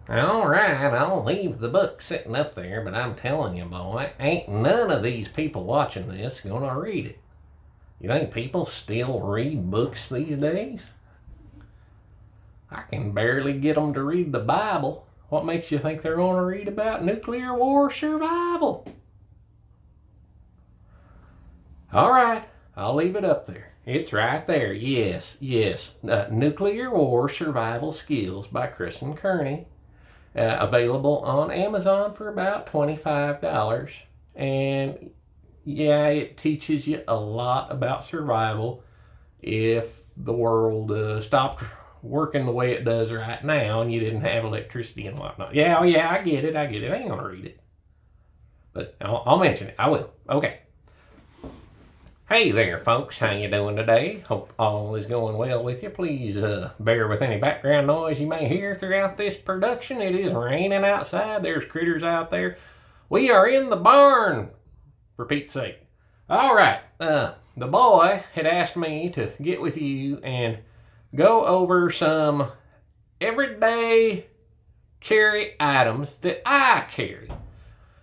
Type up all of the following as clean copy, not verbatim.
All right, I'll leave the book sitting up there, but I'm telling you, boy, ain't none of these people watching this gonna read it. You think people still read books these days? I can barely get them to read the Bible. What makes you think they're gonna read about nuclear war survival? All right, I'll leave it up there. It's right there. Yes. Nuclear War Survival Skills by Kristen Kearney. Available on Amazon for about $25. And yeah, it teaches you a lot about survival if the world stopped working the way it does right now and you didn't have electricity and whatnot. Yeah, I get it. I ain't gonna read it. But I'll mention it. I will. Okay. Hey there, folks. How you doing today? Hope all is going well with you. Please bear with any background noise you may hear throughout this production. It is raining outside. There's critters out there. We are in the barn, for Pete's sake. All right. The boy had asked me to get with you and go over some everyday carry items that I carry.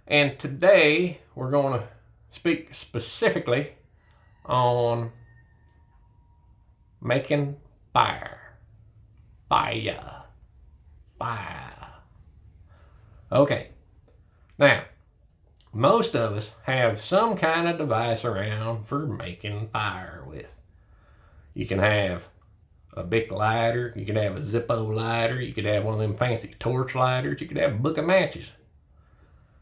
And today we're going to speak specifically on making fire. Okay. Now, most of us have some kind of device around for making fire with. You can have a Bic lighter, you could have a Zippo lighter, you could have one of them fancy torch lighters, you could have a book of matches.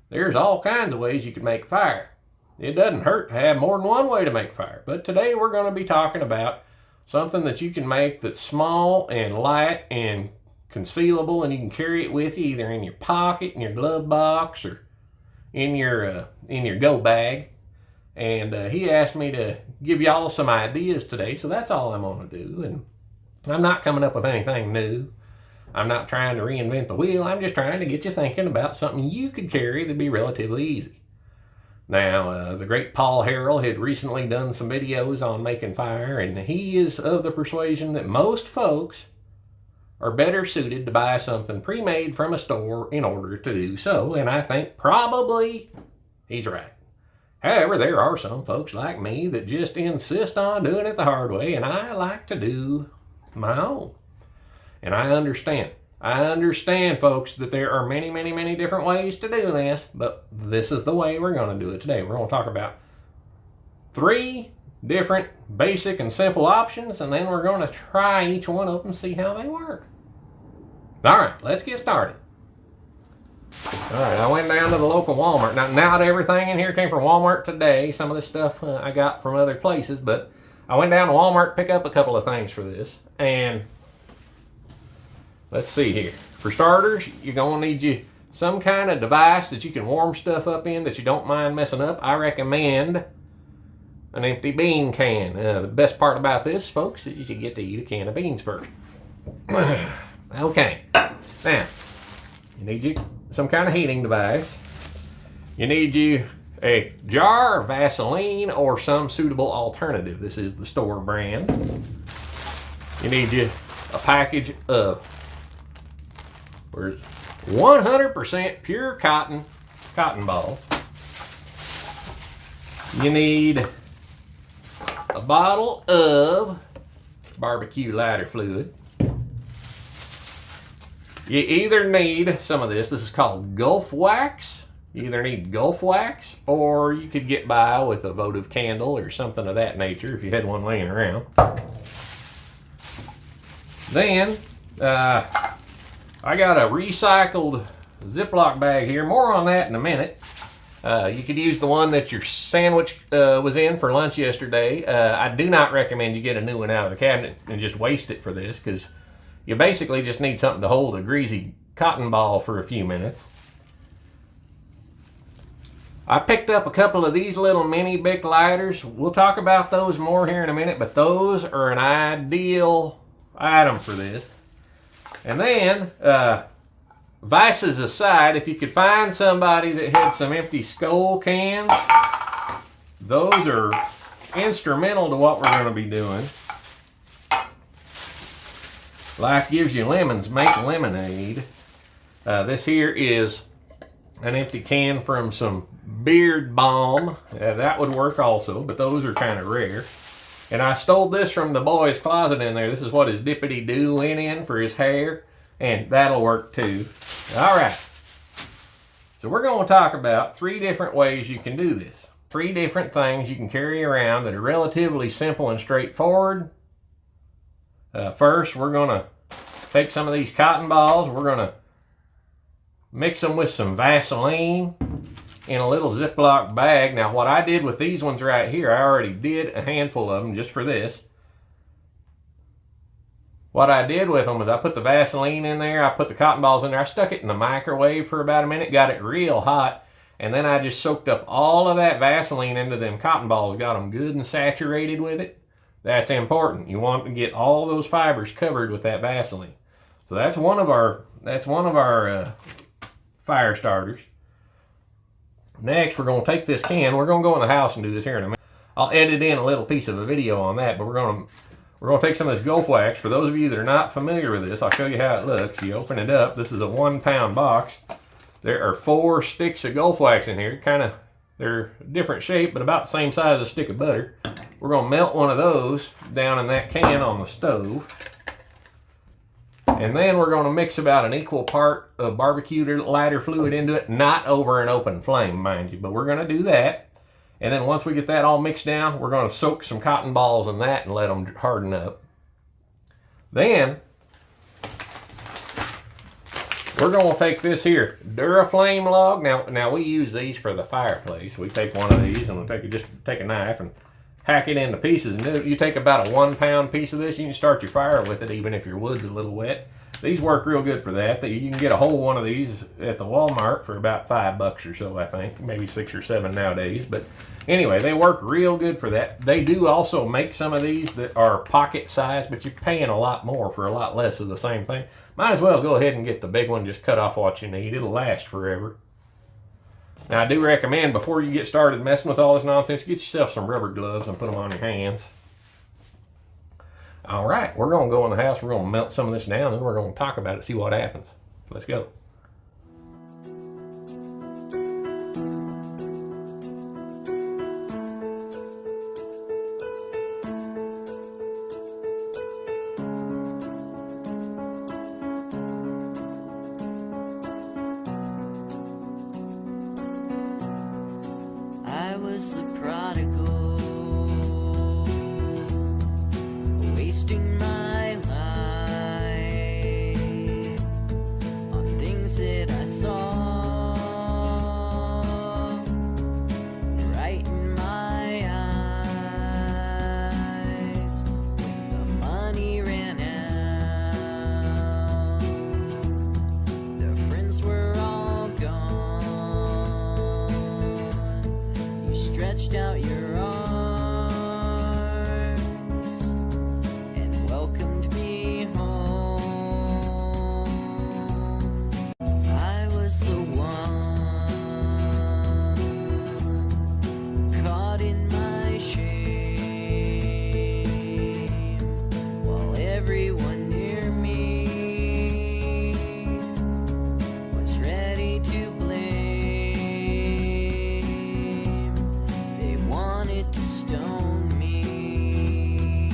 There's all kinds of ways you could make fire. It doesn't hurt to have more than one way to make fire. But today we're going to be talking about something that you can make that's small and light and concealable, and you can carry it with you either in your pocket, in your glove box, or in your go bag. And he asked me to give y'all some ideas today, so that's all I'm going to do. And I'm not coming up with anything new. I'm not trying to reinvent the wheel. I'm just trying to get you thinking about something you could carry that'd be relatively easy. Now, the great Paul Harrell had recently done some videos on making fire, and he is of the persuasion that most folks are better suited to buy something pre-made from a store in order to do so, and I think probably he's right. However, there are some folks like me that just insist on doing it the hard way, and I like to do my own. And I understand. I understand, folks, that there are many different ways to do this, but this is the way we're going to do it today. We're going to talk about 3 different basic and simple options, and then we're going to try each one of them and see how they work. All right, let's get started. All right, I went down to the local Walmart. Now, not everything in here came from Walmart today. Some of this stuff I got from other places, but I went down to Walmart to pick up a couple of things for this, and let's see here. For starters, you're going to need you some kind of device that you can warm stuff up in that you don't mind messing up. I recommend an empty bean can. The best part about this, folks, is you get to eat a can of beans first. Okay. Now, you need you some kind of heating device. You need you a jar of Vaseline or some suitable alternative. This is the store brand. You need you a package of 100% pure cotton balls. You need a bottle of barbecue lighter fluid. You either need some of this is called Gulf Wax. You either need Gulf Wax, or you could get by with a votive candle or something of that nature if you had one laying around. Then, I got a recycled Ziploc bag here. More on that in a minute. You could use the one that your sandwich was in for lunch yesterday. I do not recommend you get a new one out of the cabinet and just waste it for this, because you basically just need something to hold a greasy cotton ball for a few minutes. I picked up a couple of these little mini Bic lighters. We'll talk about those more here in a minute, but those are an ideal item for this. And then, vices aside, if you could find somebody that had some empty Skull cans, those are instrumental to what we're going to be doing. Life gives you lemons, make lemonade. This here is an empty can from some beard balm. That would work also, but those are kind of rare. And I stole this from the boy's closet in there. This is what his dippity-doo went in for his hair, and that'll work too. All right. So we're going to talk about 3 different ways you can do this. 3 different things you can carry around that are relatively simple and straightforward. First, we're going to take some of these cotton balls. We're going to mix them with some Vaseline in a little Ziploc bag. Now, what I did with these ones right here, I already did a handful of them just for this. What I did with them was I put the Vaseline in there, I put the cotton balls in there, I stuck it in the microwave for about a minute, got it real hot, and then I just soaked up all of that Vaseline into them cotton balls, got them good and saturated with it. That's important. You want to get all those fibers covered with that Vaseline. So that's one of our fire starters. Next, we're going to take this can. We're going to go in the house and do this here in a minute. I'll edit in a little piece of a video on that, but we're going to take some of this Gulf Wax. For those of you that are not familiar with this, I'll show you how it looks. You open it up. This is a 1-pound box. There are 4 sticks of Gulf Wax in here. They're different shape, but about the same size as a stick of butter. We're going to melt one of those down in that can on the stove. And then we're going to mix about an equal part of barbecue lighter fluid into it, not over an open flame, mind you, but we're going to do that. And then once we get that all mixed down, we're going to soak some cotton balls in that and let them harden up. Then we're going to take this here Duraflame log. Now we use these for the fireplace. We take one of these and we'll just take a knife and hack it into pieces. And you take about a 1-pound piece of this, you can start your fire with it even if your wood's a little wet. These work real good for that. You can get a whole one of these at the Walmart for about $5 or so, I think. Maybe 6 or 7 nowadays. But anyway, they work real good for that. They do also make some of these that are pocket size, but you're paying a lot more for a lot less of the same thing. Might as well go ahead and get the big one, just cut off what you need. It'll last forever. Now, I do recommend before you get started messing with all this nonsense, get yourself some rubber gloves and put them on your hands. All right, we're going to go in the house. We're going to melt some of this down, and we're going to talk about it, see what happens. Let's go. I was the prodigal, wasting my life on things that I saw right in my eyes. When the money ran out, the friends were all gone. You stretched out your arms and welcomed me home. I was the one caught in my shame, while everyone near me was ready to blame. They wanted to stone me,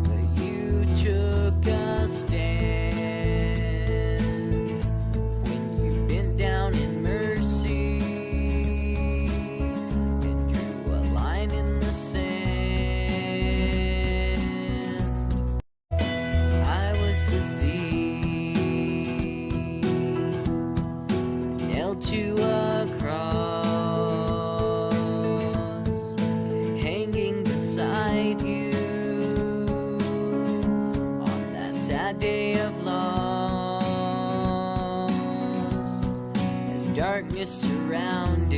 but you took a stand when you bent down in mercy and drew a line in the sand. I was the thief nailed to a cross, hanging beside you on that sad day of loss. As darkness surrounded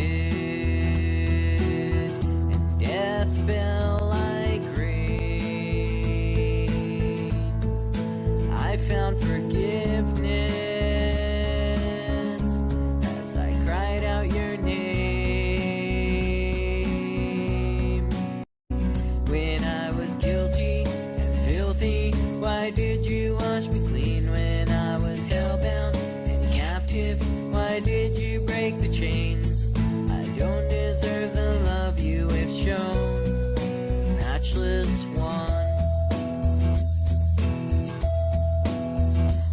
and death fell like rain, I found forgiveness as I cried out your name. When I was guilty and filthy, why did you wash me clean? When I was hellbound and captive chains. I don't deserve the love you have shown, matchless one.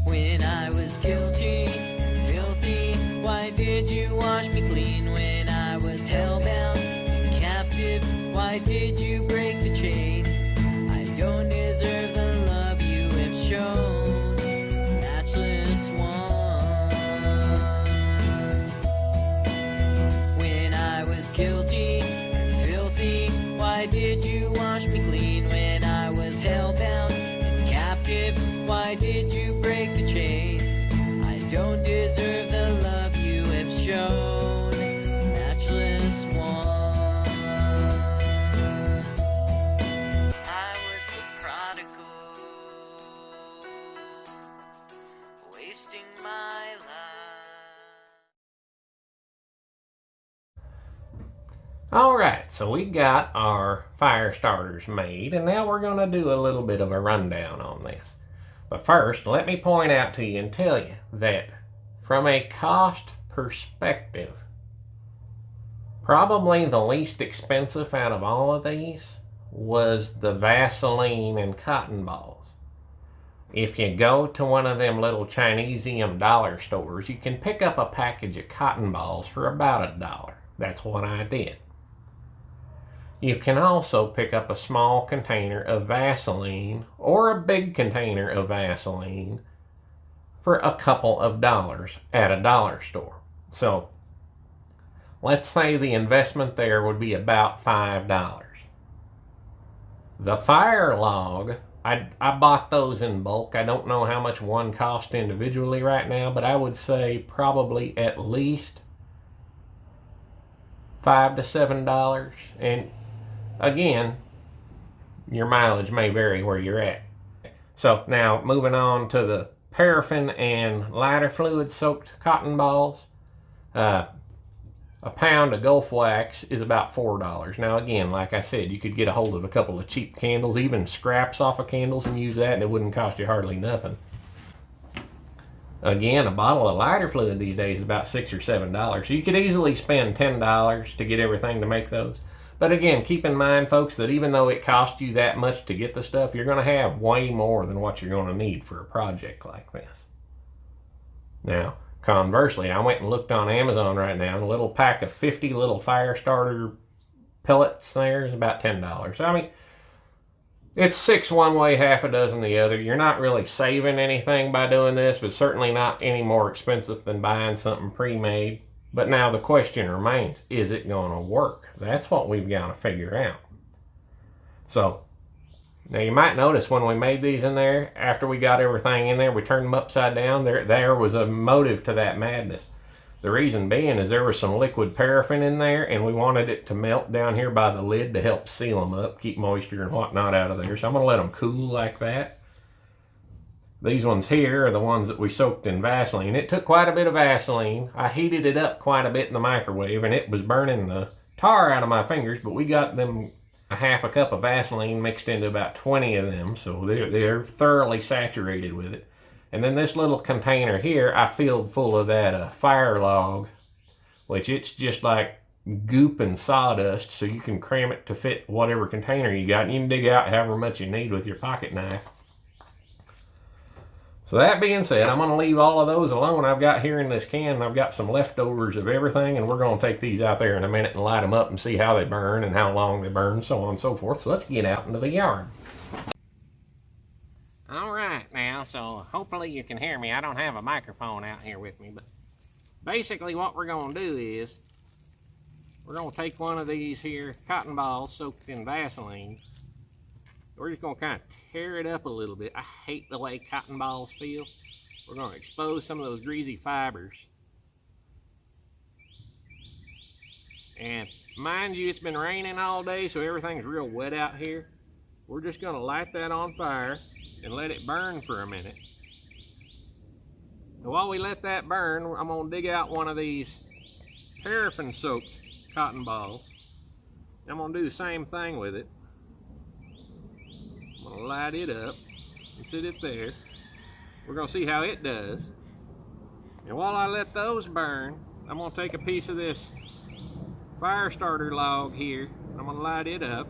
When I was guilty, filthy, why did you wash me clean? When I was hellbound, captive, why did you break the chains? I don't deserve the love you have shown, matchless one. When I was guilty, filthy, why did you wash me clean? When I was hellbound and captive, why did you break the chains? I don't deserve the love you have shown, matchless one. I was the prodigal, wasting my life. Alright, so we got our fire starters made, and now we're going to do a little bit of a rundown on this. But first, let me point out to you and tell you that from a cost perspective, probably the least expensive out of all of these was the Vaseline and cotton balls. If you go to one of them little Chinesium dollar stores, you can pick up a package of cotton balls for about $1. That's what I did. You can also pick up a small container of Vaseline or a big container of Vaseline for a couple of dollars at a dollar store. So let's say the investment there would be about $5. The fire log, I bought those in bulk. I don't know how much one cost individually right now, but I would say probably at least $5 to $7. And again, your mileage may vary where you're at. So now moving on to the paraffin and lighter fluid soaked cotton balls. A pound of Gulf wax is about $4. Now again, like I said, you could get a hold of a couple of cheap candles, even scraps off of candles, and use that, and it wouldn't cost you hardly nothing. Again, a bottle of lighter fluid these days is about $6 or $7. So you could easily spend $10 to get everything to make those. But again, keep in mind, folks, that even though it costs you that much to get the stuff, you're going to have way more than what you're going to need for a project like this. Now, conversely, I went and looked on Amazon right now, and a little pack of 50 little fire starter pellets there is about $10. I mean, it's 6 one way, half a dozen the other. You're not really saving anything by doing this, but certainly not any more expensive than buying something pre-made. But now the question remains, is it going to work? That's what we've got to figure out. So, now you might notice when we made these in there, after we got everything in there, we turned them upside down. There was a motive to that madness. The reason being is there was some liquid paraffin in there, and we wanted it to melt down here by the lid to help seal them up, keep moisture and whatnot out of there. So I'm going to let them cool like that. These ones here are the ones that we soaked in Vaseline. It took quite a bit of Vaseline. I heated it up quite a bit in the microwave, and it was burning the tar out of my fingers, but we got them a half a cup of Vaseline mixed into about 20 of them, so they're thoroughly saturated with it. And then this little container here, I filled full of that fire log, which it's just like goop and sawdust, so you can cram it to fit whatever container you got, and you can dig out however much you need with your pocket knife. So that being said, I'm going to leave all of those alone I've got here in this can. I've got some leftovers of everything, and we're going to take these out there in a minute and light them up and see how they burn and how long they burn, so on and so forth. So let's get out into the yard. All right now, so hopefully you can hear me. I don't have a microphone out here with me, but basically what we're going to do is we're going to take one of these here cotton balls soaked in Vaseline. We're just going to kind of tear it up a little bit. I hate the way cotton balls feel. We're going to expose some of those greasy fibers. And mind you, it's been raining all day, so everything's real wet out here. We're just going to light that on fire and let it burn for a minute. And while we let that burn, I'm going to dig out one of these paraffin-soaked cotton balls. I'm going to do the same thing with it. I'm going to light it up and sit it there. We're going to see how it does. And while I let those burn, I'm gonna take a piece of this fire starter log here. I'm gonna light it up.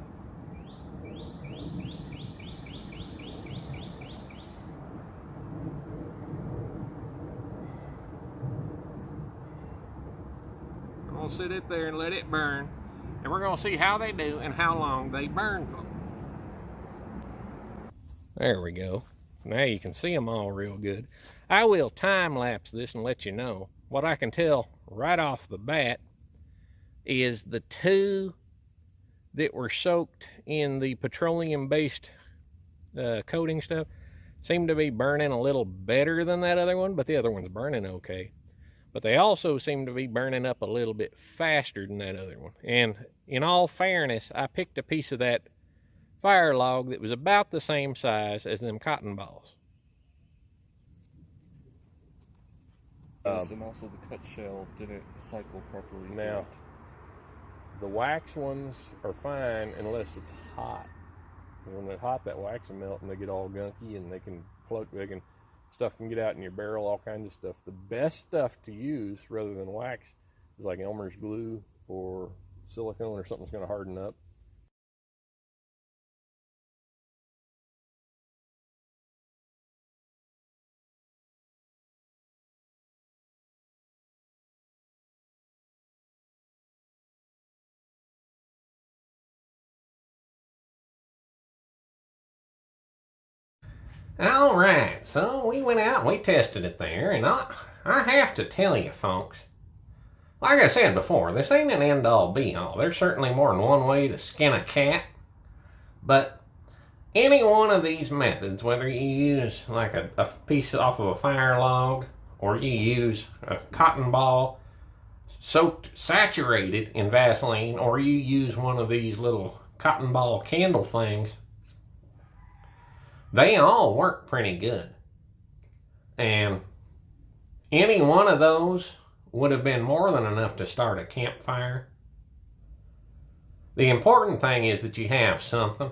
I'm gonna sit it there and let it burn. And we're gonna see how they do and how long they burn for. There we go. Now you can see them all real good. I will time lapse this and let you know. What I can tell right off the bat is the two that were soaked in the petroleum-based coating stuff seem to be burning a little better than that other one, but the other one's burning okay. But they also seem to be burning up a little bit faster than that other one. And in all fairness, I picked a piece of that fire log that was about the same size as them cotton balls. And also the cut shell didn't cycle properly. Now, the wax ones are fine unless it's hot. When they're hot, that wax will melt and they get all gunky and they can plug, stuff can get out in your barrel, all kinds of stuff. The best stuff to use rather than wax is like Elmer's glue or silicone or something that's going to harden up. All right, so we went out and we tested it there, and I have to tell you, folks, like I said before, this ain't an end-all be-all. There's certainly more than one way to skin a cat, but any one of these methods, whether you use like a piece off of a fire log, or you use a cotton ball saturated in Vaseline, or you use one of these little cotton ball candle things, they all work pretty good. And any one of those would have been more than enough to start a campfire. The important thing is that you have something.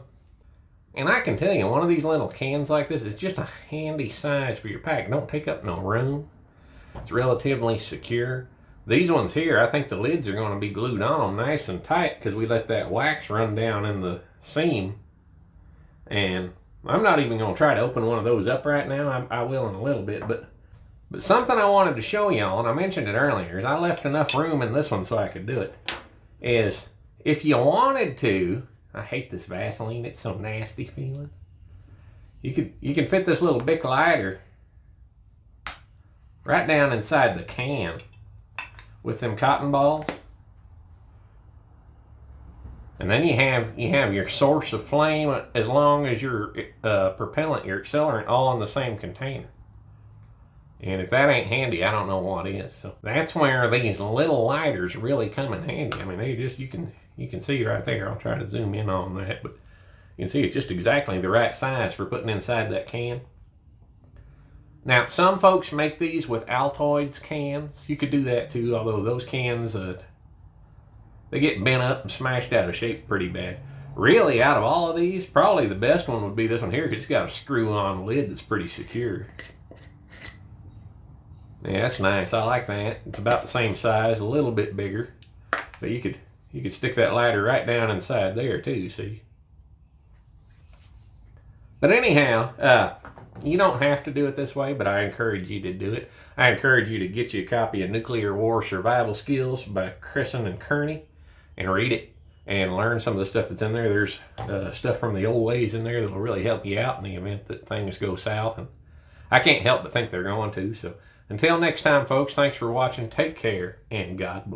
And I can tell you, one of these little cans like this is just a handy size for your pack. Don't take up no room. It's relatively secure. These ones here, I think the lids are going to be glued on them nice and tight because we let that wax run down in the seam. And I'm not even going to try to open one of those up right now. I will in a little bit, but something I wanted to show y'all, and I mentioned it earlier, is I left enough room in this one so I could do it, is if you wanted to, I hate this Vaseline, it's so nasty feeling. You can fit this little Bic lighter right down inside the can with them cotton balls. And then you have your source of flame as long as your propellant, your accelerant, all in the same container. And if that ain't handy, I don't know what is. So that's where these little lighters really come in handy. I mean, they just, you can see right there. I'll try to zoom in on that, but you can see it's just exactly the right size for putting inside that can. Now, some folks make these with Altoids cans. You could do that too, although those cans, they get bent up and smashed out of shape pretty bad. Really, out of all of these, probably the best one would be this one here because it's got a screw-on lid that's pretty secure. Yeah, that's nice. I like that. It's about the same size, a little bit bigger. But you could stick that lighter right down inside there too, see? But anyhow, you don't have to do it this way, but I encourage you to do it. I encourage you to get you a copy of Nuclear War Survival Skills by Cresson and Kearney and read it and learn some of the stuff that's in there. There's stuff from the old ways in there that will really help you out in the event that things go south. And I can't help but think they're going to. So until next time, folks, thanks for watching. Take care and God bless.